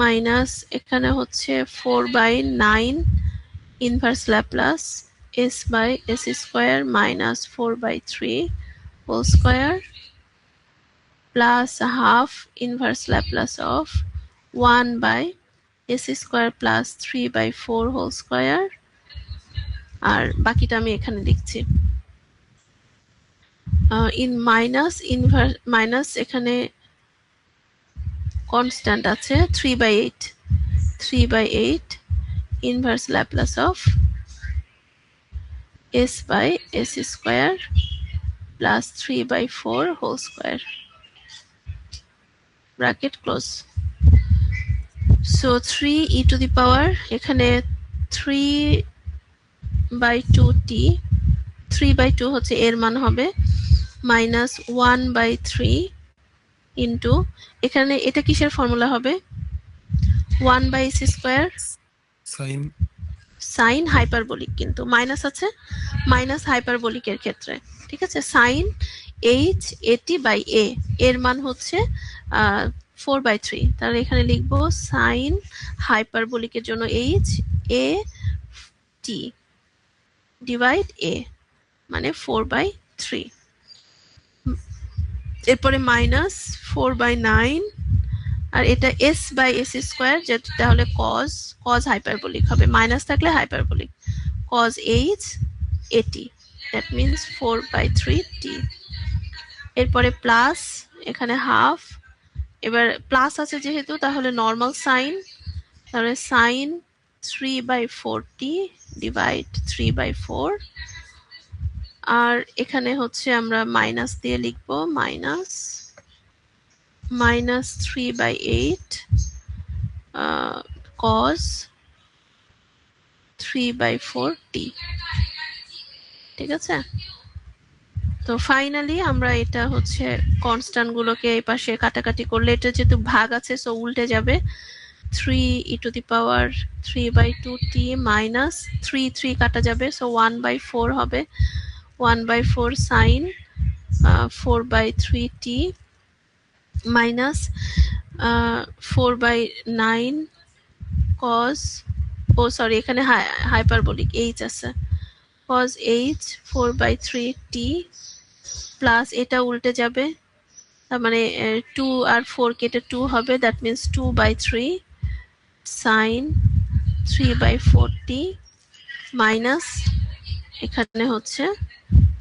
minus এখানে হচ্ছে 4/9 inverse Laplace s/s square minus 4/3 whole square plus half inverse Laplace of 1/s square plus 3/4 whole square, আর বাকিটা আমি এখানে লিখছি। ইন মাইনাস এখানে কনস্ট্যান্ট আছে 3/8 inverse Laplace of s/s square plus 3/4 whole square, bracket close. So 3 e to the power এখানে 3 by 2t, 3/2 হচ্ছে এর মান হবে, মাইনাস 1/3 ইন্টু, এখানে এটা কিসের ফর্মুলা হবে? 1/c², সাইন সাইন হাইপারবোলিক, কিন্তু মাইনাস আছে, মাইনাস হাইপারবোলিকের ক্ষেত্রে, ঠিক আছে? সাইন এইচ এটি বাই এ, এর মান হচ্ছে 4/3, তাহলে এখানে লিখবো সাইন হাইপারবোলিকের জন্য এইচ এ টি ডিভাইড এ, মানে 4/3, এরপরে মাইনাস 4/9, আর এটা s/s², যেটা তাহলে cos হাইপারবোলিক হবে, মাইনাস থাকলে hyperbolic, cos h at, that means 4/3t, এরপরে প্লাস এখানে হাফ, এবার প্লাস আছে যেহেতু তাহলে নর্মাল সাইন, তাহলে সাইন 3/4t ডিভাইড 3/4, আর এখানে হচ্ছে আমরা মাইনাস দিয়ে লিখবো, মাইনাস 3/8 cos 3/4t, ঠিক আছে? তো ফাইনালি আমরা এটা হচ্ছে কনস্ট্যান্ট গুলোকে এই পাশে কাটাকাটি করলে, এটা যেহেতু ভাগ আছে সো উল্টে যাবে, 3e⁻³ 3/2t মাইনাস 3 কাটা যাবে, সো 1/4 হবে, 1/4 সাইন 4/3t মাইনাস 4/9 cos, ও সরি এখানে হাইপারবোলিক এইচ আছে, cos h 4/3t প্লাস এটা উল্টে যাবে, তার মানে 2 আর 4 কেটে 2 হবে, that means 2/3 sign 3/4t minus এখানে হচ্ছে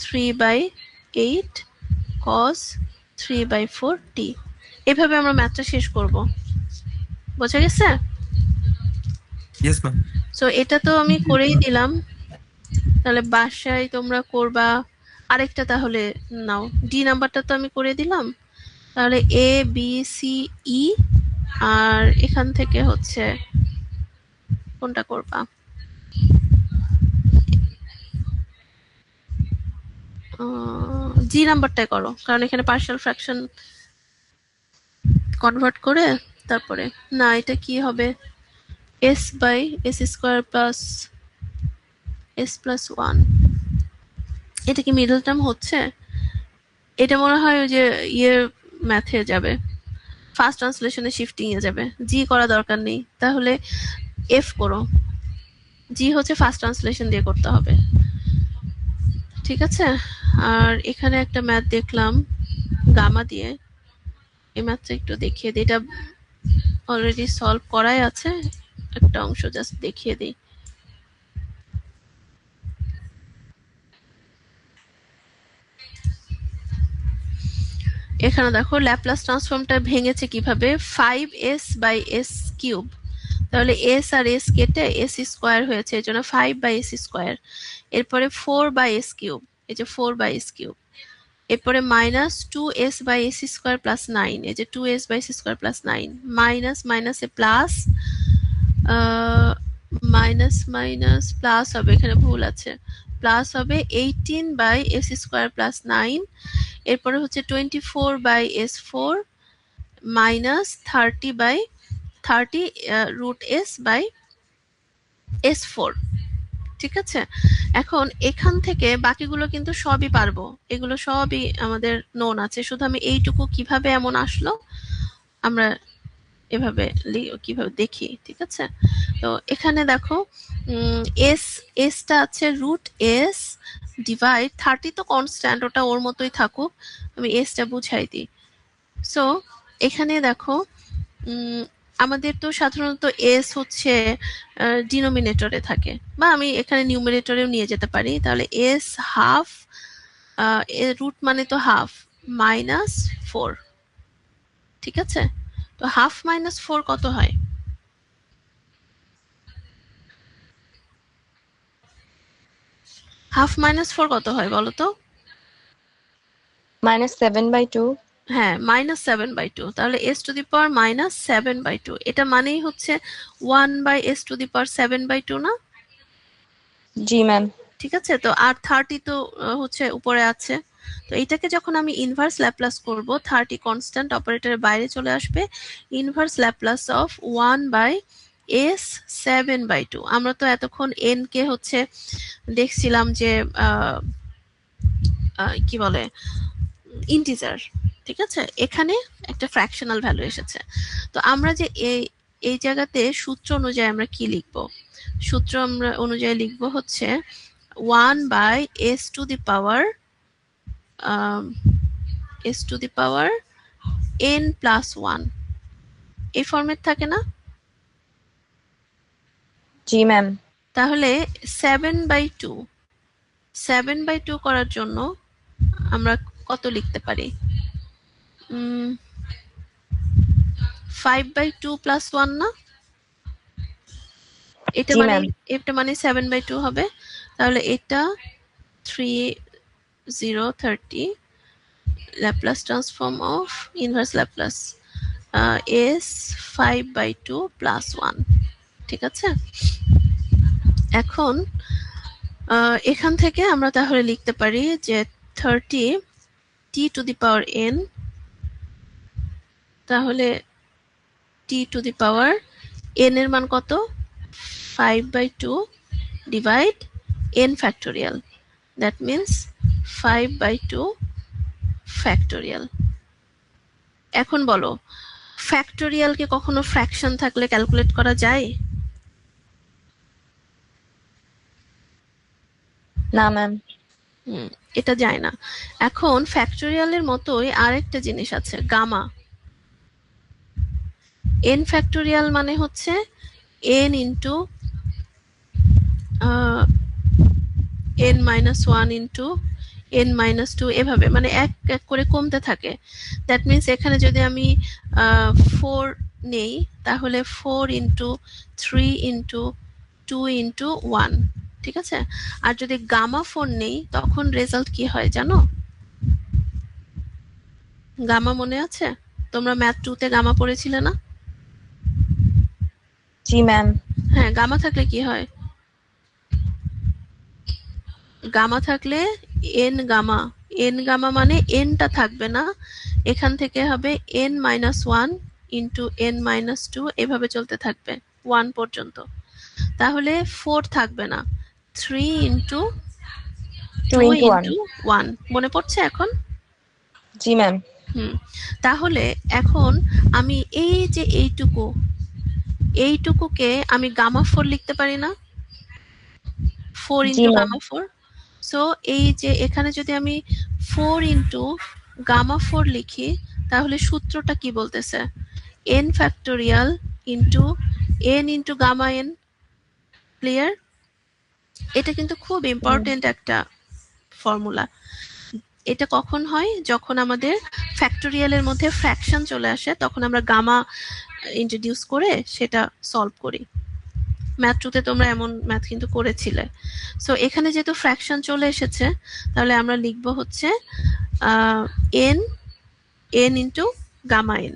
3/8 cos 3/4t। এভাবে আমরা ম্যাথটা শেষ করব, বোঝা গেছে? Yes ma'am. সো এটা তো আমি করেই দিলাম, তাহলে বাসায় তোমরা করবা। আরেকটা তাহলে নাও, ডি নাম্বারটা তো আমি করে দিলাম, তাহলে এ বি সি ই, আর এখান থেকে হচ্ছে কোনটা করবা? জি নাম্বারটাই করো, কারণ এখানে পার্শিয়াল ফ্র্যাকশন কনভার্ট করে তারপরে, না এটা কি হবে, s/s² প্লাস s+1, এটা কি মিডল টার্ম হচ্ছে? এটা মনে হয় ওই যে ইয়ের ম্যাথে যাবে, ফার্স্ট ট্রান্সলেশনে শিফটিং এ যাবে, জি করা দরকার নেই, তাহলে এফ করো, জি হচ্ছে ফার্স্ট ট্রান্সলেশন দিয়ে করতে হবে, ঠিক আছে? আর এখানে একটা ম্যাথ দেখলাম গামা দিয়ে, এই ম্যাথটা একটু দেখিয়ে দিই, এটা অলরেডি সলভ করাই আছে, একটা অংশ জাস্ট দেখিয়ে দিই। এখানে দেখো ল্যাপ্লাস ট্রান্সফর্মটা ভেঙেছে কিভাবে, 5s/s³, তাহলে s আর s কেটে s² হয়েছে, এর জন্য 5/s², এরপরে 4/s³, এই যে 4/s³, এরপরে মাইনাস 2s/s² প্লাস 9, এই যে 2s/s² প্লাস 9, মাইনাস মাইনাসে প্লাস, মাইনাস প্লাস হবে, এখানে ভুল আছে, প্লাস হবে 18/s² প্লাস 9, এরপরে হচ্ছে 24/s4 মাইনাস 30/s/s4, ঠিক আছে? এখন এখান থেকে বাকিগুলো কিন্তু সবই পারবো, এগুলো সবই আমাদের নোন আছে, শুধু আমি এইটুকু কিভাবে এমন আসলো আমরা এভাবে কিভাবে দেখি, ঠিক আছে? তো এখানে দেখো এসটা আছে √s ডিভাইড 30, তো কনস্ট্যান্ট, ওটা ওর মতোই থাকুক, আমি এসটা বুঝাই দিই। সো এখানে দেখো আমাদের তো সাধারণত এস হচ্ছে ডিনোমিনেটরে থাকে, বা আমি এখানে নিউমারেটরেও নিয়ে যেতে পারি, তাহলে এস হাফ, রুট মানে তো হাফ, -4, ঠিক আছে? তো হাফ -4 কত হয়? হাফ -4 কত হয় বলো তো? -7/2। হ্যাঁ, -7/2, তাহলে s⁻⁻⁷, এটা মানেই হচ্ছে 1/s⁻⁷ না? জি ম্যাম। ঠিক আছে, তো আর 30 তো হচ্ছে উপরে আছে, তো এইটাকে যখন আমি ইনভার্স ল্যাপ্লাস করব 30 কনস্ট্যান্ট অপারেটরের বাইরে চলে আসবে, ইনভার্স ল্যাপ্লাস অফ 1/s7/2। আমরা তো এতক্ষণ n কে হচ্ছে দেখছিলাম যে কি বলে ইন্টিজার, ঠিক আছে, এখানে একটা ফ্র্যাকশনাল ভ্যালু এসেছে। তো আমরা যে এই জায়গাতে সূত্র অনুযায়ী আমরা কি লিখব, সূত্র আমরা অনুযায়ী লিখব হচ্ছে 1/s to the power n+1, এই ফরম্যাট থাকে না? জি ম্যাম। তাহলে 7/2 করার জন্য আমরা কত লিখতে পারি? 5/2 + 1 না? এটা জি মানে ম্যাম। 7/2 হবে। তাহলে এটা 30 Laplace transform of inverse Laplace is 5/2 + 1, ঠিক আছে। এখন এখান থেকে আমরা তাহলে লিখতে পারি যে 30 t⁻n, তাহলে t⁻n এর মান কত? 5/2 divide n factorial, that means 5/2 factorial। এখন বলো, ফ্যাক্টোরিয়ালকে কখনো ফ্র্যাকশন থাকলে ক্যালকুলেট করা যায়? না ম্যাম। এটা যায় না। এখন ফ্যাক্টোরিয়ালের মতোই আরেকটা জিনিস আছে, গামা। n ফ্যাক্টোরিয়াল মানে হচ্ছে n into n-1 into n-2, এভাবে মানে এক এক করে কমতে থাকে। দ্যাট মিনস এখানে যদি আমি 4 নেই, তাহলে 4 ইন্টু 3 ইন্টু 2 ইন্টু 1, ঠিক আছে। আর যদি গামা 4 নেই, তখন রেজাল্ট কি হয় জানো? গামা মনে আছে? তোমরা ম্যাথ 2 তে গামা পড়েছিলে না? জি ম্যাম। হ্যাঁ, গামা থাকলে কি হয়? গামা থাকলে n গামা মানে nটা থাকবে না, এখান থেকে হবে n-1 ইন্টু n-2, এভাবে চলতে থাকবে 1 পর্যন্ত। তাহলে 4 থাকবে না, 3 ইন্টু 2 2 into 1। ইন্টু 1, মনে পড়ছে এখন? জি ম্যাম। তাহলে এখন আমি এই যে এইটুকুকে আমি গামা 4 লিখতে পারি না? 4 জি ইন্টু ম্যাম। গামা 4। সো এই যে এখানে যদি আমি 4 ইন্টু গামা 4 লিখি, তাহলে সূত্রটা কি বলতেছে? n factorial into n into gamma n। Clear? এটা কিন্তু খুব ইম্পর্টেন্ট একটা ফর্মুলা। এটা কখন হয়? যখন আমাদের ফ্যাক্টোরিয়ালের মধ্যে ফ্র্যাকশন চলে আসে, তখন আমরা গামা ইন্ট্রোডিউস করে সেটা সলভ করি। ম্যাথ 2 তে তোমরা এমন ম্যাথ কিন্তু করেছিলে। সো এখানে যেহেতু ফ্র্যাকশন চলে এসেছে, তাহলে আমরা লিখব হচ্ছে n ইন্টু গামা n,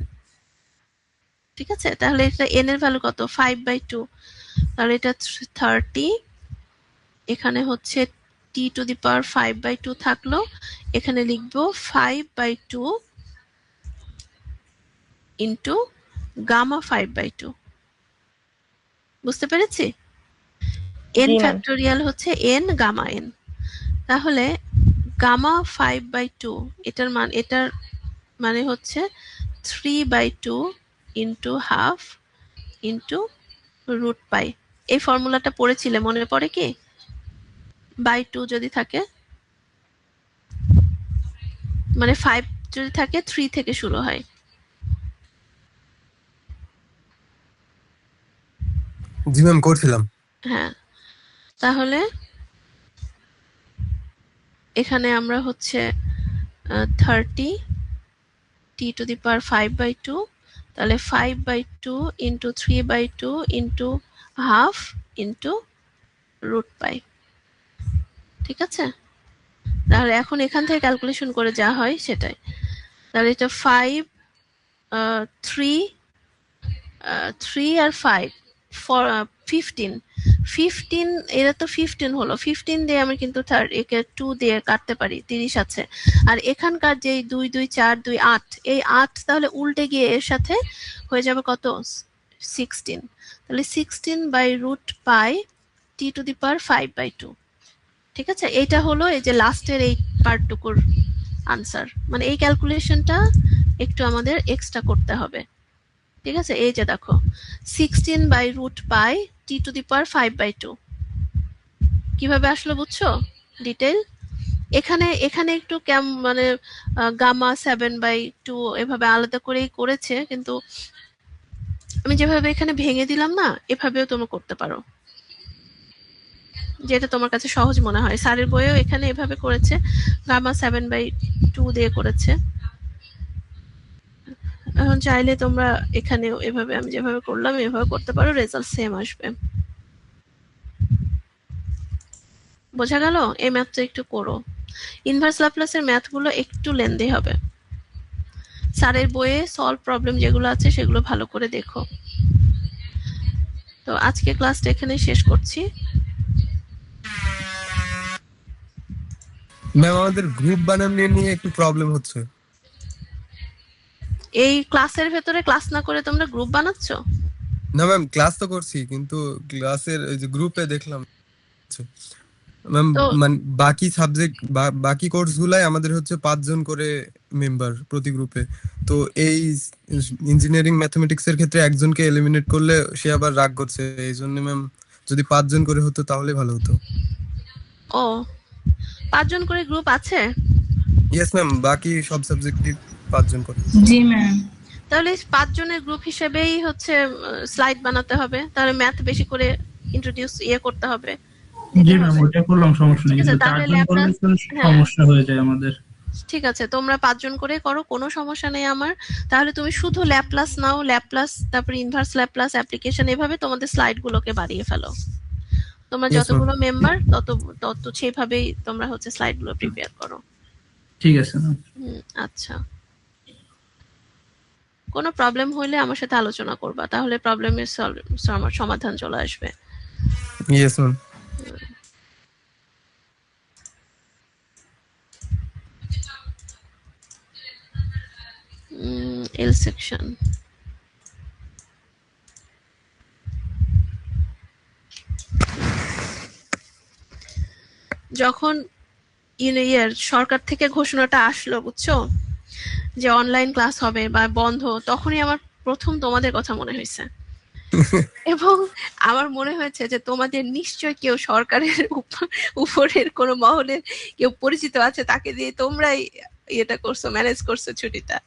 ঠিক আছে। তাহলে এটা n এর ভ্যালু কত? 5/2। তাহলে এটা 30, এখানে হচ্ছে t⁻5/2 থাকলো, এখানে লিখবো 5/2 ইন্টু গামা 5/2। বুঝতে পেরেছি? n জি ম্যাম। ফ্যাক্টোরিয়াল হচ্ছে n গামা n। তাহলে গামা 5/2 এটার মানে হচ্ছে 3/2 ইন্টু হাফ ইন্টু √π। এই ফর্মুলাটা পড়েছিলে, মনে পড়ে কি? বাই 2 যদি থাকে, মানে 5 যদি থাকে 3 থেকে শুরু হয়। জি ম্যাম, করছিলাম। হ্যাঁ, তাহলে এখানে আমরা হচ্ছে 30 t⁻5/2, তাহলে 5/2 ইন্টু 3/2 ইন্টু হাফ ইন্টু √π, ঠিক আছে। তাহলে এখন এখান থেকে ক্যালকুলেশন করে যা হয় সেটাই। তাহলে এটা 5, 3 আর 5, 15 এরা তো 15 হলো, 15 দিয়ে আমি কিন্তু একে 2 দিয়ে কাটতে পারি, 30 আছে। আর এখানকার যে 2 2 4 2 8, এই 8 তাহলে উল্টে গিয়ে এর সাথে হয়ে যাবে কত, 16। তাহলে 16 by root pi t to the power 5/2। ঠিক আছে, এটা হলো এই যে লাস্টের এই পার্টটুকুর আনসার। মানে এই ক্যালকুলেশনটা একটু আমাদের এক্সট্রা করতে হবে। ঠিক আছে, এই যে দেখো 16 by root pi t to the power 5/2 কিভাবে আসলো বুঝছো ডিটেইল? এখানে একটু মানে গামা 7/2 এভাবে আলাদা করেই করেছে, কিন্তু আমি যেভাবে এখানে ভেঙে দিলাম না, এভাবেও তোমরা করতে পারো, যেটা তোমার কাছে সহজ মনে হয়। স্যারের বইয়েও এখানে এভাবে করেছে, গামা 7/2 দিয়ে করেছে। এখন চাইলে তোমরা এখানেও এভাবে আমি যেভাবে করলাম এভাবে করতে পারো, রেজাল্ট সেম আসবে। বোঝা গেল? এই ম্যাথটা একটু করো। ইনভার্স ল্যাপ্লাসের ম্যাথগুলো একটু লেন্দি হবে। স্যারের বইয়ে সলভ প্রবলেম যেগুলো আছে সেগুলো ভালো করে দেখো। তো আজকে ক্লাসটা এখানে শেষ করছি। ম্যাম আমাদের গ্রুপ বানানো নিয়ে একটু প্রবলেম হচ্ছে। এই ক্লাসের ভেতরে ক্লাস না করে তোমরা গ্রুপ বানাচ্ছ? না ম্যাম, ক্লাস তো করছি, কিন্তু ক্লাসের এই যে গ্রুপে দেখলাম ম্যাম, মানে বাকি সাবজেক্ট বাকি কোর্স গুলাই আমাদের হচ্ছে 5 জন করে মেম্বার প্রতি গ্রুপে। তো এই ইঞ্জিনিয়ারিং ম্যাথমেটিক্স এর ক্ষেত্রে একজনকে এলিমিনেট করলে সে আবার রাগ করছে। এই জন্য ম্যাম যদি 5 জন করে হতো তাহলে ভালো হতো। ও, 5 জন করে গ্রুপ আছে? ইয়েস ম্যাম, বাকি সব সাবজেক্টই 5 জন করে। জি ম্যাম। তাহলে 5 জনের গ্রুপ হিসেবেই হচ্ছে স্লাইড বানাতে হবে, তাহলে ম্যাথ বেশি করে ইন্ট্রোডিউস করতে হবে। জি ম্যাম, ওটা করলাম, সমস্যা নেই, কিন্তু তাহলে 4 জন করলে তো সমস্যা হয়ে যায় আমাদের। ঠিক আছে, তোমরা 5 জন করে করো, কোনো সমস্যা নেই আমার। তাহলে তুমি শুধু ল্যাপ্লাস নাও, ল্যাপ্লাস তারপর ইনভার্স ল্যাপ্লাস অ্যাপ্লিকেশন, এভাবে তোমাদের স্লাইড গুলোকে বাড়িয়ে ফেলো। তোমরা যতগুলো মেম্বার তত সেইভাবেই তোমরা হচ্ছে স্লাইড গুলো প্রিপেয়ার করো। ঠিক আছে ম্যাম। আচ্ছা, কোনো প্রবলেম হইলে আমার সাথে আলোচনা করবা, তাহলে প্রবলেমের সমাধান চলে আসবে। Yes ma'am. এল সেকশন, যখন সরকার থেকে ঘোষণাটা আসলো বুঝছো, যে অনলাইন ক্লাস হবে বা বন্ধ, তখনই আমার প্রথম তোমাদের কথা মনে হয়েছে। এবং আমার মনে হয়েছে যে তোমাদের নিশ্চয় কেউ সরকারের উপরের কোনো মহলের কেউ পরিচিত আছে, তাকে দিয়ে তোমরাই এটা করছো, ম্যানেজ করছো ছুটিটা,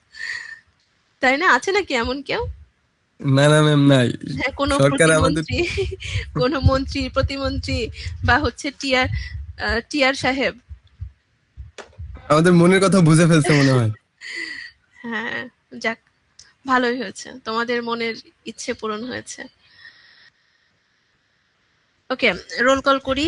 তাই না? আছে নাকি এমন কেউ? না না ম্যাম, নাই। হ্যাঁ, কোনো সরকার আমাদের প্রতিমন্ত্রী, কোনো মন্ত্রী, প্রতিমন্ত্রী বা হচ্ছে টিআর সাহেব আমাদের মনের কথা বুঝে ফেলছে মনে হয়। হ্যাঁ, যাক, ভালোই হয়েছে, তোমাদের মনের ইচ্ছে পূরণ হয়েছে। ওকে, রোল কল করি।